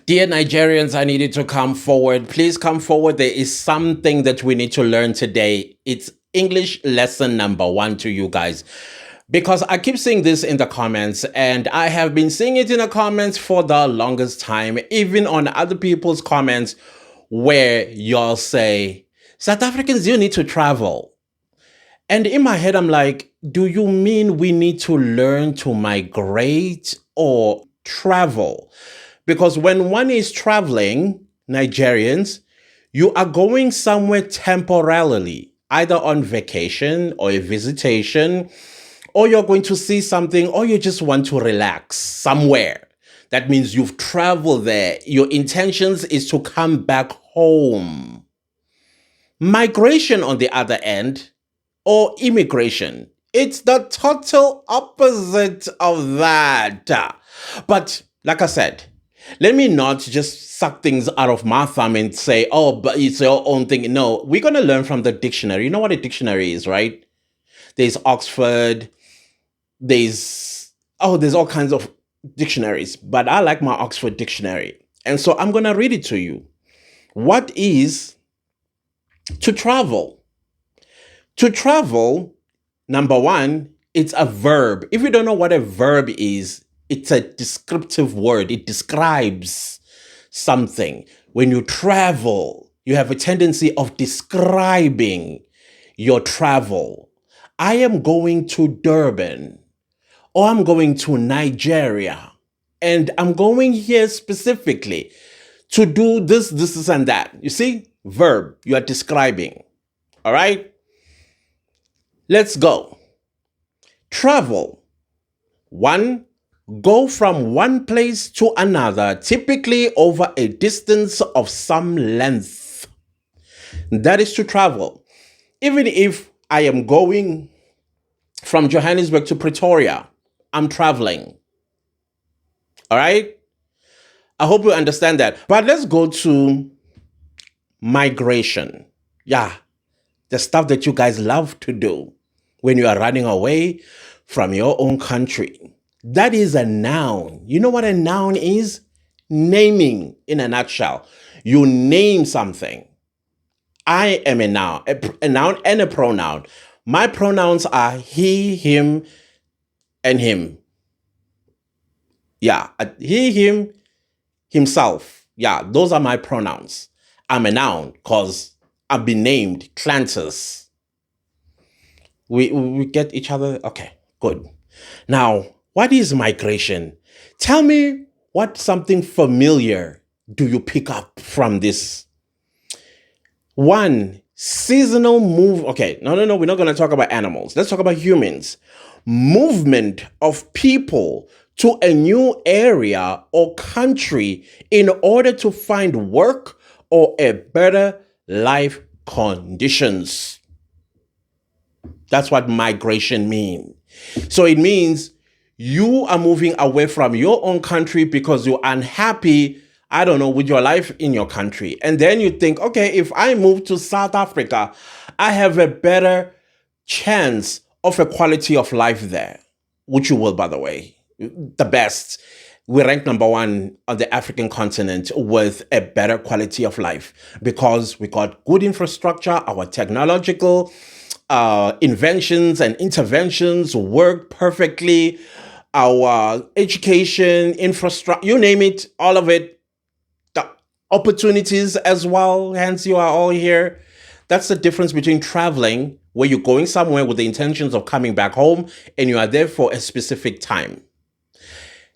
Dear Nigerians, I need you to come forward. Please come forward. There is something that we need to learn today. It's English lesson number 1 to you guys. Because I keep seeing this in the comments, and I have been seeing it in the comments for the longest time, even on other people's comments, where y'all say, South Africans, you need to travel. And in my head, I'm like, do you mean we need to learn to migrate or travel? Because when one is traveling, Nigerians, you are going somewhere temporarily, either on vacation or a visitation, or you're going to see something, or you just want to relax somewhere. That means you've traveled there. Your intentions is to come back home. Migration, on the other end, or immigration, it's the total opposite of that. But like I said, let me not just suck things out of my thumb and say, oh, but it's your own thing. No, we're going to learn from the dictionary. You know what a dictionary is, right? There's Oxford, there's all kinds of dictionaries, but I like my Oxford dictionary. And so I'm going to read it to you. What is to travel? To travel, number 1, it's a verb. If you don't know what a verb is, it's a descriptive word. It describes something. When you travel, you have a tendency of describing your travel. I am going to Durban, or I'm going to Nigeria, and I'm going here specifically to do this, and that. You see? Verb. You are describing. All right? Let's go. Travel. 1, go from one place to another, typically over a distance of some length. That is to travel. Even if I am going from Johannesburg to Pretoria, I'm traveling. All right? I hope you understand that. But let's go to migration. Yeah, the stuff that you guys love to do when you are running away from your own country. That is a noun. You know what a noun is? Naming, in a nutshell. You name something. I am a noun and a pronoun. My pronouns are he, him, and him. Yeah, he, him, himself. Yeah, those are my pronouns. I'm a noun because I've been named Clantus. We get each other? Okay, good. Now, what is migration? Tell me what something familiar do you pick up from this? 1, seasonal move. Okay, no, we're not going to talk about animals. Let's talk about humans. Movement of people to a new area or country in order to find work or a better life conditions. That's what migration means. So it means you are moving away from your own country because you're unhappy, I don't know, with your life in your country. And then you think, okay, if I move to South Africa, I have a better chance of a quality of life there, which you will, by the way, the best. We rank number 1 on the African continent with a better quality of life because we got good infrastructure, our technological inventions and interventions work perfectly. Our education, infrastructure, you name it, all of it. The opportunities as well, hence you are all here. That's the difference between traveling, where you're going somewhere with the intentions of coming back home, and you are there for a specific time.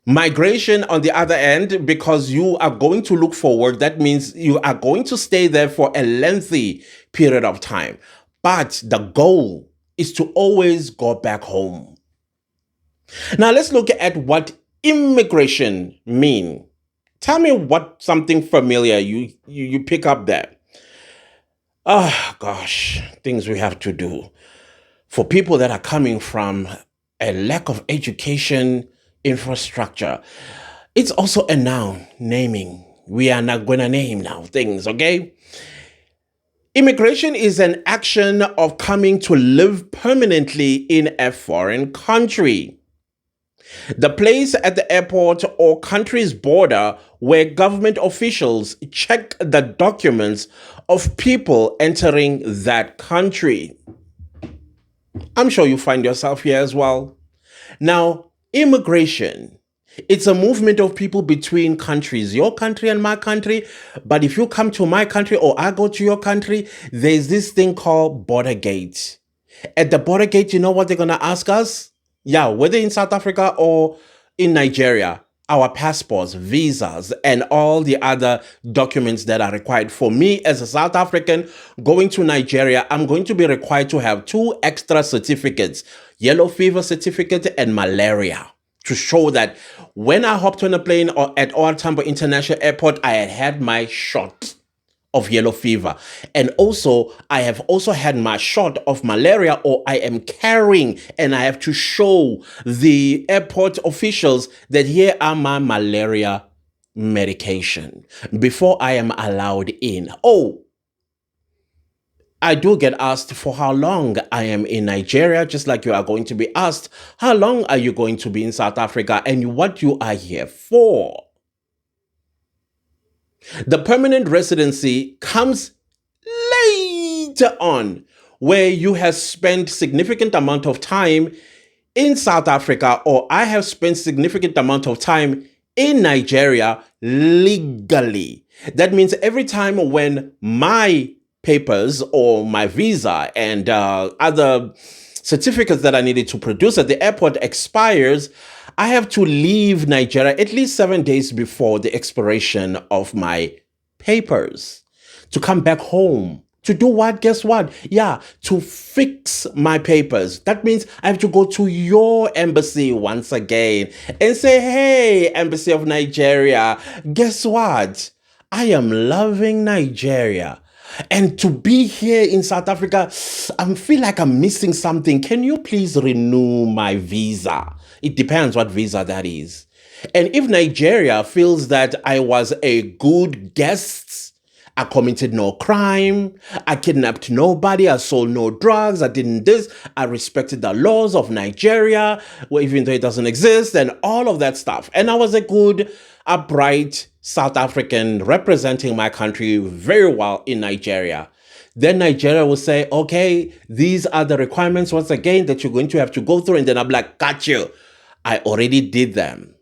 Migration, on the other end, because you are going to look forward, that means you are going to stay there for a lengthy period of time. But the goal is to always go back home. Now let's look at what immigration mean. Tell me what something familiar you pick up there. Oh gosh, things we have to do for people that are coming from a lack of education, infrastructure. It's also a noun, naming. We are not going to name now things, okay? Immigration is an action of coming to live permanently in a foreign country. The place at the airport or country's border where government officials check the documents of people entering that country. I'm sure you find yourself here as well. Now, immigration, it's a movement of people between countries, your country and my country. But if you come to my country or I go to your country, there's this thing called border gate. At the border gate, you know what they're going to ask us? Yeah, whether in South Africa or in Nigeria, our passports, visas, and all the other documents that are required. For me as a South African going to Nigeria, I'm going to be required to have 2 extra certificates, yellow fever certificate and malaria, to show that when I hopped on a plane or at OR Tambo International Airport, I had my shot of yellow fever. And also, I have also had my shot of malaria, or I am carrying, and I have to show the airport officials that here are my malaria medication before I am allowed in. Oh, I do get asked for how long I am in Nigeria, just like you are going to be asked, how long are you going to be in South Africa and what you are here for? The permanent residency comes later on, where you have spent significant amount of time in South Africa, or I have spent significant amount of time in Nigeria legally. That means every time when my papers or my visa and other certificates that I needed to produce at the airport expires, I have to leave Nigeria at least 7 days before the expiration of my papers to come back home. To do what? Guess what? Yeah, to fix my papers. That means I have to go to your embassy once again and say, hey, Embassy of Nigeria, guess what? I am loving Nigeria. And to be here in South Africa, I feel like I'm missing something. Can you please renew my visa? It depends what visa that is. And if Nigeria feels that I was a good guest, I committed no crime, I kidnapped nobody, I sold no drugs, I didn't this, I respected the laws of Nigeria, well, even though it doesn't exist, and all of that stuff. And I was a good, upright South African representing my country very well in Nigeria. Then Nigeria will say, okay, these are the requirements once again that you're going to have to go through. And then I'm like, got you. I already did them.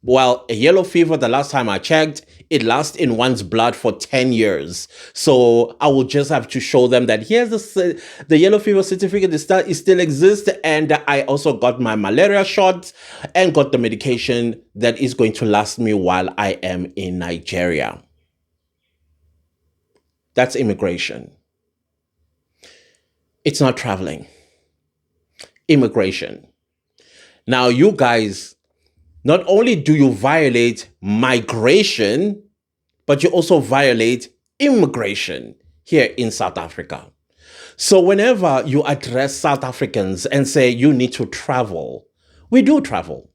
Well, a yellow fever, the last time I checked, it lasts in one's blood for 10 years. So I will just have to show them that here's the yellow fever certificate, it still exists. And I also got my malaria shot and got the medication that is going to last me while I am in Nigeria. That's immigration. It's not traveling. Immigration. Now, you guys, not only do you violate migration, but you also violate immigration here in South Africa. So whenever you address South Africans and say you need to travel, we do travel.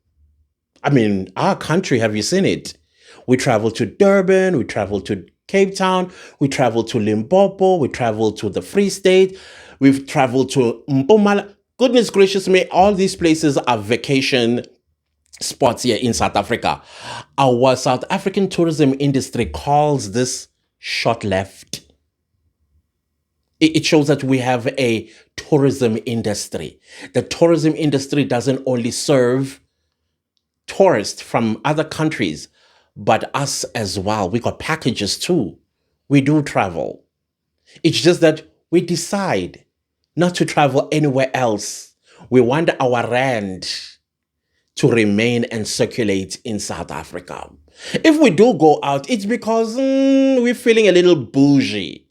I mean, our country, have you seen it? We travel to Durban, we travel to Cape Town, we travel to Limpopo, we travel to the Free State, we've traveled to Mpumalanga. Goodness gracious me, all these places are vacation spots here in South Africa. Our South African tourism industry calls this short left. It shows that we have a tourism industry. The tourism industry doesn't only serve tourists from other countries, but us as well. We got packages too. We do travel. It's just that we decide not to travel anywhere else. We want our rand to remain and circulate in South Africa. If we do go out, it's because we're feeling a little bougie.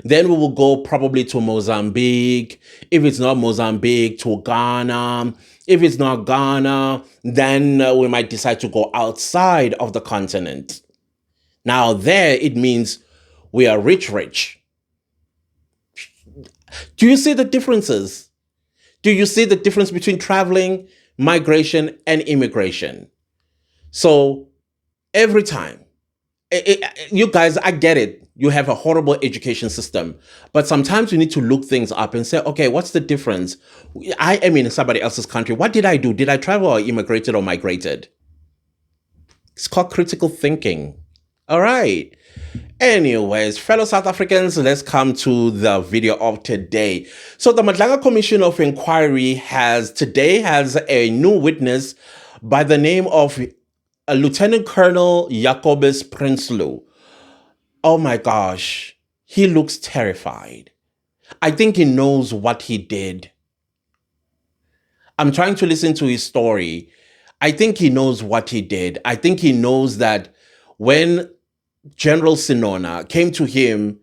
Then we will go probably to Mozambique. If it's not Mozambique, to Ghana. If it's not Ghana, then we might decide to go outside of the continent. Now there, it means we are rich. Do you see the differences? Do you see the difference between traveling, migration, and immigration? So every time, you guys, I get it. You have a horrible education system, but sometimes you need to look things up and say, okay, what's the difference? I am in somebody else's country. What did I do? Did I travel or immigrated or migrated? It's called critical thinking. All right. Anyways, fellow South Africans, let's come to the video of today. So the Madlaga Commission of Inquiry has a new witness by the name of Lieutenant Colonel Jacobus Prinsloo. Oh my gosh, he looks terrified. I think he knows what he did. I'm trying to listen to his story. I think he knows what he did. I think he knows that when General Sinona came to him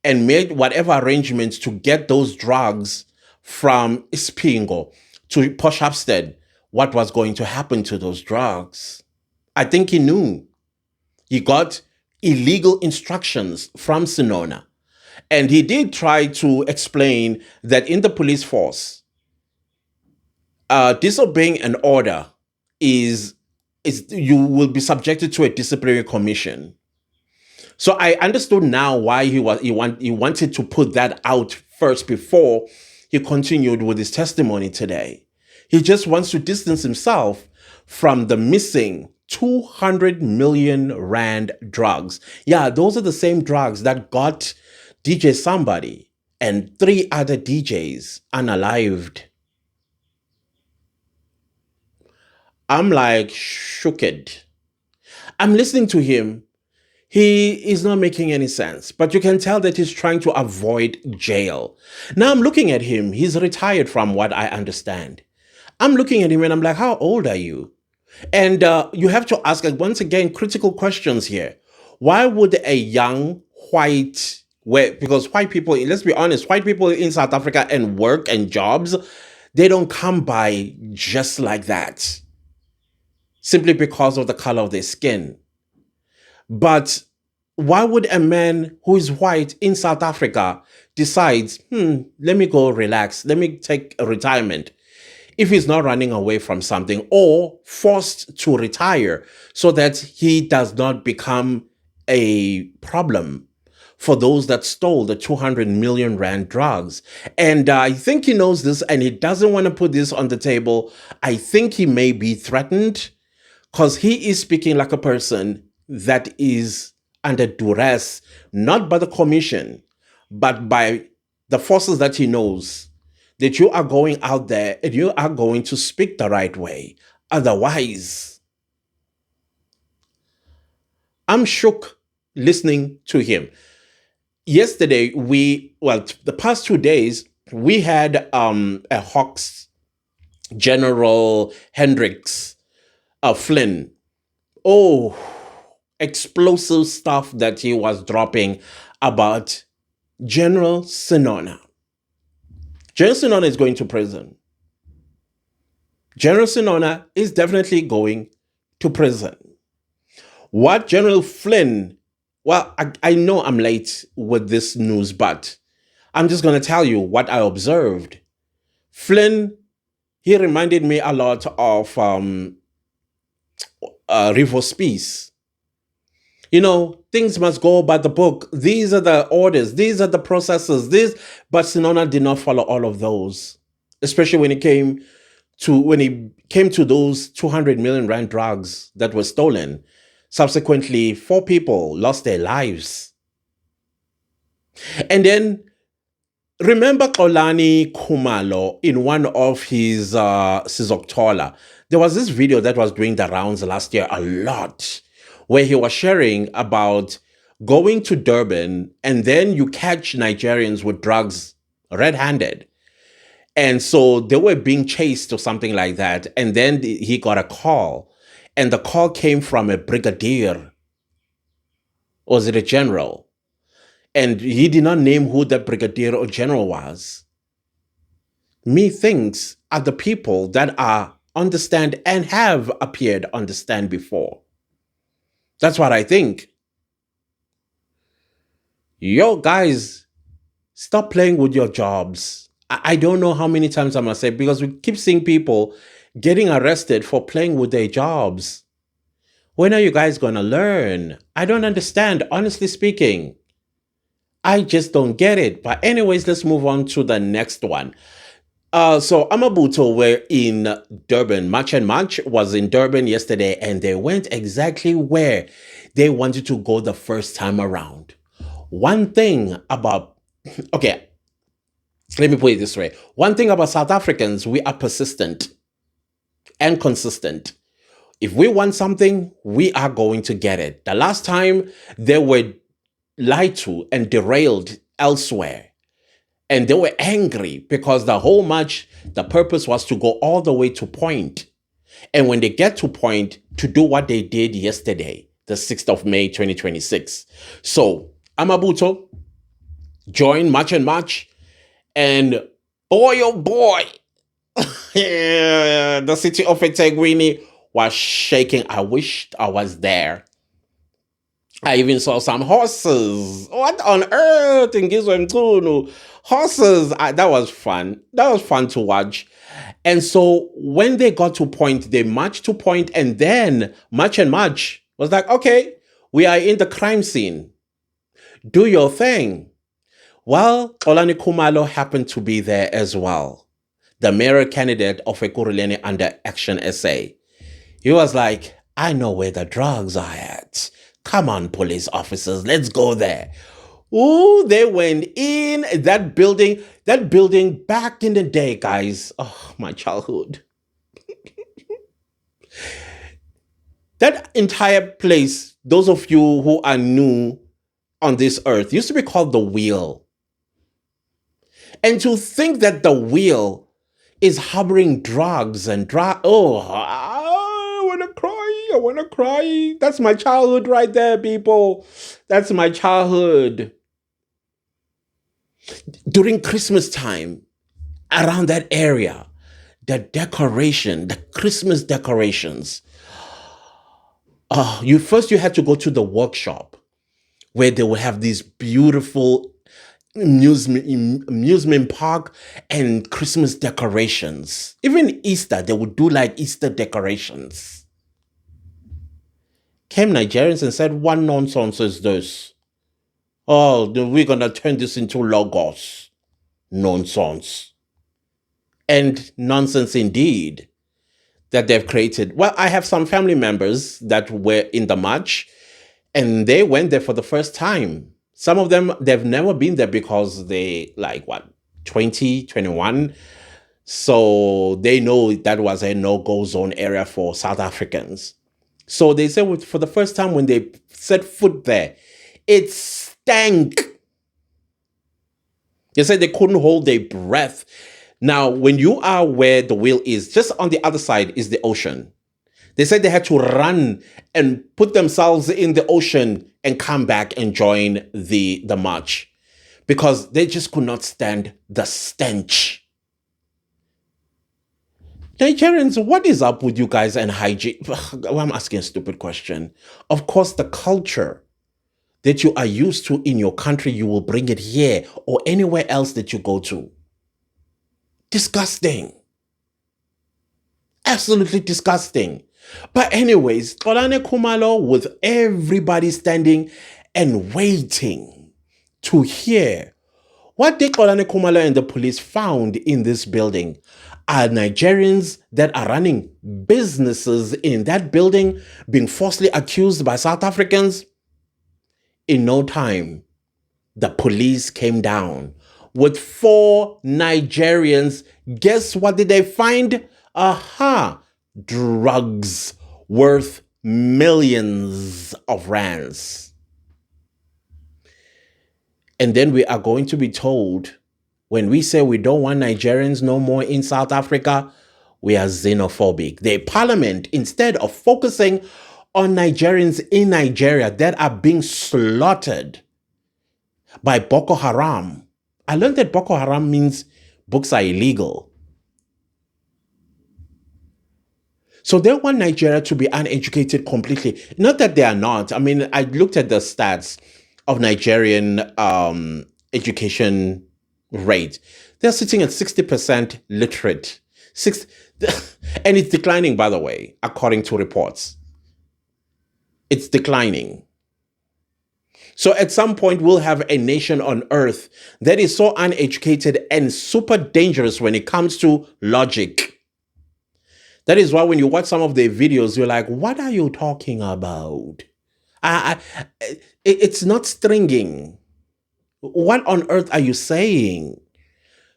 and made whatever arrangements to get those drugs from Ispingo to Port Shepstone, what was going to happen to those drugs. I think he knew. He got illegal instructions from Sinona. And he did try to explain that in the police force, disobeying an order is you will be subjected to a disciplinary commission. So I understood now why he wanted to put that out first before he continued with his testimony today. He just wants to distance himself from the missing 200 million rand drugs. Yeah, those are the same drugs that got DJ Somebody and 3 other DJs unalived. I'm like shooked. I'm listening to him. He is not making any sense, but you can tell that he's trying to avoid jail. Now I'm looking at him. He's retired from what I understand. I'm looking at him and I'm like, how old are you? And you have to ask, once again, critical questions here. Why would a young white, because white people, let's be honest, white people in South Africa and work and jobs, they don't come by just like that, simply because of the color of their skin. But why would a man who is white in South Africa decides, let me go relax, let me take a retirement, if he's not running away from something or forced to retire so that he does not become a problem for those that stole the 200 million rand drugs? And I think he knows this and he doesn't want to put this on the table. I think he may be threatened because he is speaking like a person that is under duress, not by the commission, but by the forces that he knows, that you are going out there and you are going to speak the right way. Otherwise, I'm shook listening to him. Yesterday, the past 2 days, we had a Hawks General Hendricks Flynn. Oh, explosive stuff that he was dropping about General Sinona. General Sinona is going to prison. General Sinona is definitely going to prison. What General Flynn, I know I'm late with this news, but I'm just going to tell you what I observed. Flynn, he reminded me a lot of Refusal. You know, things must go by the book. These are the orders. These are the processes. But Sinona did not follow all of those, especially when he came to those 200 million rand drugs that were stolen. Subsequently, 4 people lost their lives. And then remember Xolani Khumalo in one of his Sizokuthola. There was this video that was doing the rounds last year a lot, where he was sharing about going to Durban and then you catch Nigerians with drugs red-handed. And so they were being chased or something like that. And then he got a call. And the call came from a brigadier. Or was it a general? And he did not name who the brigadier or general was. Methinks are the people that are on the stand and have appeared on the stand before. That's what I think. Yo, guys, stop playing with your jobs. I don't know how many times I'm going to say, because we keep seeing people getting arrested for playing with their jobs. When are you guys going to learn? I don't understand, honestly speaking. I just don't get it. But anyways, let's move on to the next one. So Amabuto were in Durban. March and March was in Durban yesterday, and they went exactly where they wanted to go the first time around. One thing about, okay, let me put it this way. One thing about South Africans, we are persistent and consistent. If we want something, we are going to get it. The last time they were lied to and derailed elsewhere, and they were angry because the whole match, the purpose was to go all the way to point. And when they get to point, to do what they did yesterday, the 6th of May, 2026. So Amabuto joined March and March, and boy, oh boy, the city of Etegwini was shaking. I wished I was there. I even saw some horses. What on earth in Gizwemtunu? Horses. That was fun. That was fun to watch. And so when they got to point, they marched to point, and then March and March was like, okay, we are in the crime scene. Do your thing. Well, Olani Kumalo happened to be there as well. The mayor candidate of Ekurhuleni under Action SA. He was like, I know where the drugs are at. Come on, police officers, let's go there. Ooh, they went in that building back in the day, guys. Oh, my childhood. That entire place, those of you who are new on this earth, used to be called the Wheel. And to think that the Wheel is harboring drugs and I want to cry. That's my childhood right there, people. That's my childhood. During Christmas time, around that area, the Christmas decorations. You had to go to the workshop where they will have these beautiful amusement park and Christmas decorations. Even Easter, they would do like Easter decorations. Came Nigerians and said, what nonsense is this? Oh, we're going to turn this into Lagos. Nonsense. And nonsense indeed that they've created. Well, I have some family members that were in the march, and they went there for the first time. Some of them, they've never been there because they, 20, 21. So they know that was a no-go zone area for South Africans. So they said for the first time when they set foot there, it stank. They said they couldn't hold their breath. Now, when you are where the Wheel is, just on the other side is the ocean. They said they had to run and put themselves in the ocean and come back and join the march because they just could not stand the stench. Nigerians, what is up with you guys and hygiene? I'm asking a stupid question. Of course, the culture that you are used to in your country, you will bring it here or anywhere else that you go to. Disgusting. Absolutely disgusting. But anyways, Xolani Khumalo, with everybody standing and waiting to hear what did Xolani Khumalo and the police found in this building. Are Nigerians that are running businesses in that building being falsely accused by South Africans? In no time, the police came down with 4 Nigerians. Guess what did they find? Drugs worth millions of rands. And then we are going to be told, when we say we don't want Nigerians no more in South Africa, we are xenophobic. The parliament, instead of focusing on Nigerians in Nigeria that are being slaughtered by Boko Haram. I learned that Boko Haram means books are illegal. So they want Nigeria to be uneducated completely. Not that they are not. I mean, I looked at the stats of Nigerian education rate. They're sitting at 60% literate. And it's declining, by the way, according to reports. It's declining. So at some point, we'll have a nation on earth that is so uneducated and super dangerous when it comes to logic. That is why when you watch some of their videos, you're like, what are you talking about? It's not stringing. What on earth are you saying?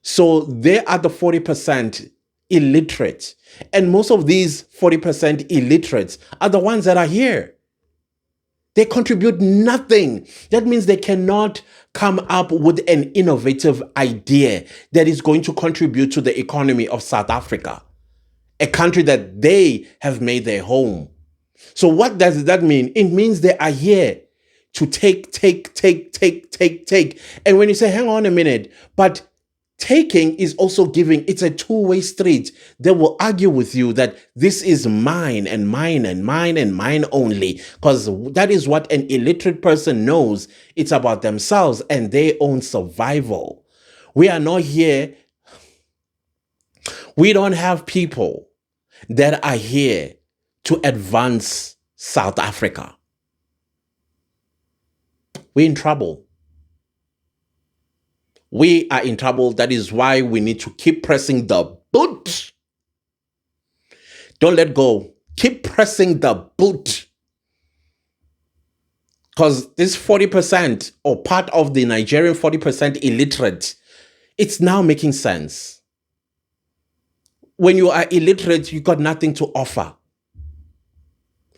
So they are the 40% illiterate. And most of these 40% illiterates are the ones that are here. They contribute nothing. That means they cannot come up with an innovative idea that is going to contribute to the economy of South Africa, a country that they have made their home. So what does that mean? It means they are here to take. And when you say, hang on a minute, but taking is also giving. It's a two-way street. They will argue with you that this is mine and mine and mine and mine only, because that is what an illiterate person knows. It's about themselves and their own survival. We are not here. We don't have people that are here to advance South Africa. We're in trouble. We are in trouble. That is why we need to keep pressing the boot. Don't let go. Keep pressing the boot. Because this 40% or part of the Nigerian 40% illiterate, it's now making sense. When you are illiterate, you got nothing to offer.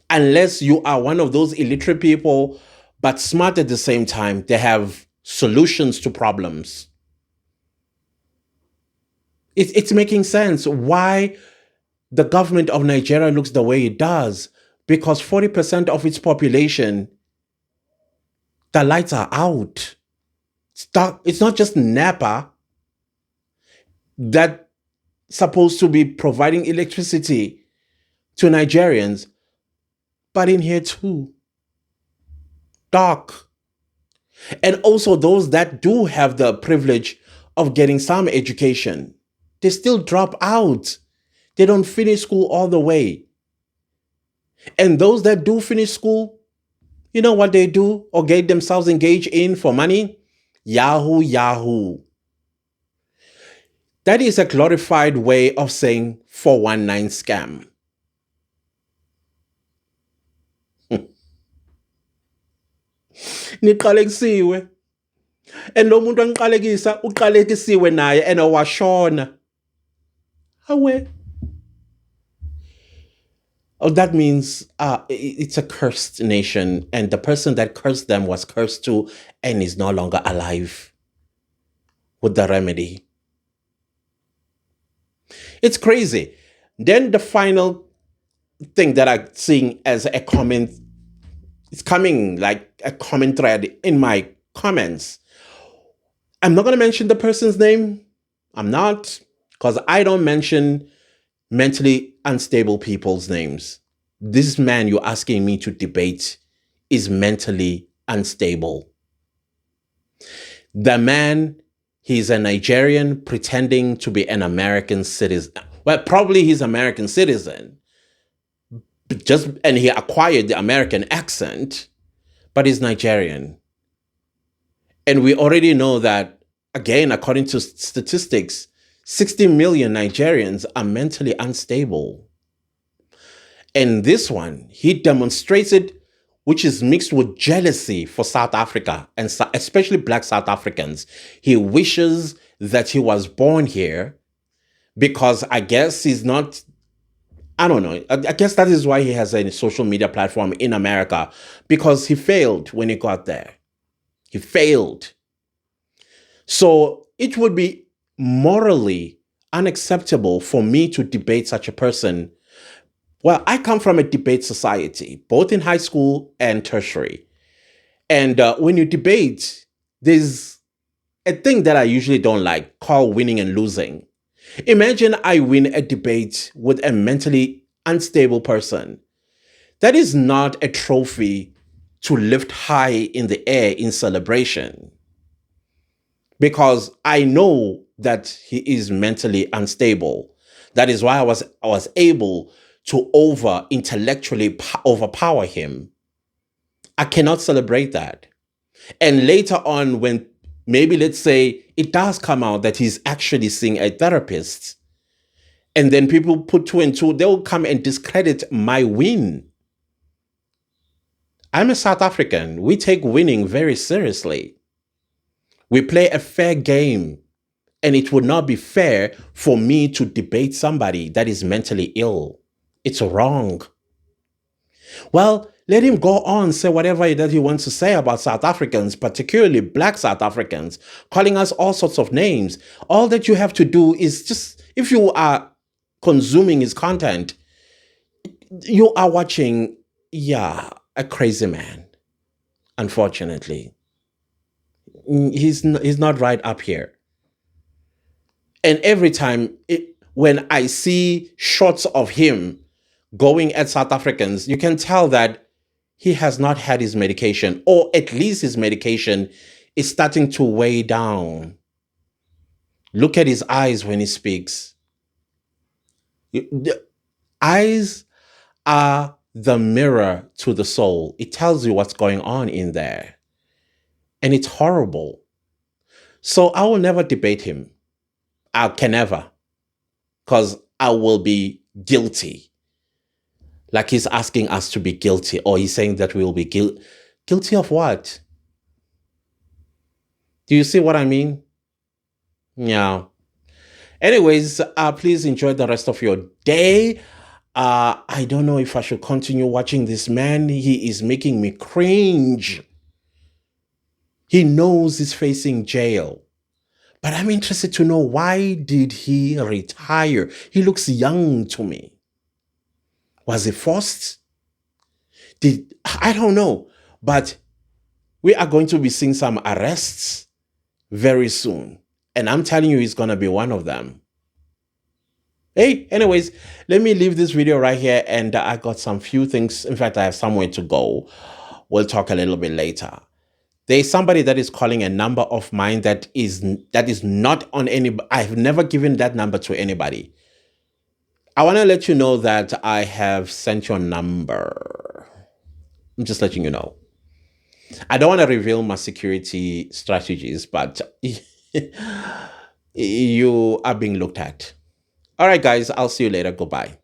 Unless you are one of those illiterate people, but smart at the same time, they have solutions to problems. It's making sense why the government of Nigeria looks the way it does, because 40% of its population, the lights are out. It's not just NEPA that's supposed to be providing electricity to Nigerians, but in here too, dark. And also those that do have the privilege of getting some education, they still drop out. They don't finish school all the way. And those that do finish school, you know what they do or get themselves engaged in for money? Yahoo. That is a glorified way of saying 419 scam. Niqalekisiwe. And lo muntu angiqalekisa uqalekisiwe naye and washona. Awe. Oh, that means it's a cursed nation, and the person that cursed them was cursed too and is no longer alive with the remedy. It's crazy. Then the final thing that I'm seeing as a comment, it's coming like a comment thread in my comments. I'm not going to mention the person's name. I'm not, because I don't mention mentally unstable people's names. This man you're asking me to debate is mentally unstable. The man, he's a Nigerian pretending to be an American citizen. Well, probably he's an American citizen, and he acquired the American accent, but he's Nigerian. And we already know that, again, according to statistics, 60 million Nigerians are mentally unstable. And this one, he demonstrated, which is mixed with jealousy for South Africa, and especially Black South Africans. He wishes that he was born here because I guess he's not, I don't know. I guess that is why he has a social media platform in America, because he failed when he got there. He failed. So it would be morally unacceptable for me to debate such a person. Well, I come from a debate society, both in high school and tertiary. And when you debate, there's a thing that I usually don't like called winning and losing. Imagine I win a debate with a mentally unstable person. That is not a trophy to lift high in the air in celebration, because I know that he is mentally unstable. That is why I was able to intellectually overpower him. I cannot celebrate that. And later on, when maybe let's say it does come out that he's actually seeing a therapist, and then people put two and two, they'll come and discredit my win. I'm a South African. We take winning very seriously. We play a fair game. And it would not be fair for me to debate somebody that is mentally ill. It's wrong. Well, let him go on, say whatever that he wants to say about South Africans, particularly black South Africans, calling us all sorts of names. All that you have to do is just, if you are consuming his content, you are watching, a crazy man, unfortunately. He's not right up here. And every time when I see shots of him going at South Africans, you can tell that he has not had his medication, or at least his medication is starting to weigh down. Look at his eyes when he speaks. The eyes are the mirror to the soul. It tells you what's going on in there. And it's horrible. So I will never debate him. I can never. Because I will be guilty. Like he's asking us to be guilty, or he's saying that we will be guilty of what? Do you see what I mean? Yeah. Anyways, please enjoy the rest of your day. I don't know if I should continue watching this man. He is making me cringe. He knows he's facing jail. But I'm interested to know, why did he retire? He looks young to me. Was it forced? I don't know. But we are going to be seeing some arrests very soon. And I'm telling you, he's going to be one of them. Hey, anyways, let me leave this video right here. And I got some few things. In fact, I have somewhere to go. We'll talk a little bit later. There's somebody that is calling a number of mine that is not on any. I've never given that number to anybody. I want to let you know that I have sent your number. I'm just letting you know. I don't want to reveal my security strategies, but you are being looked at. All right, guys, I'll see you later. Goodbye.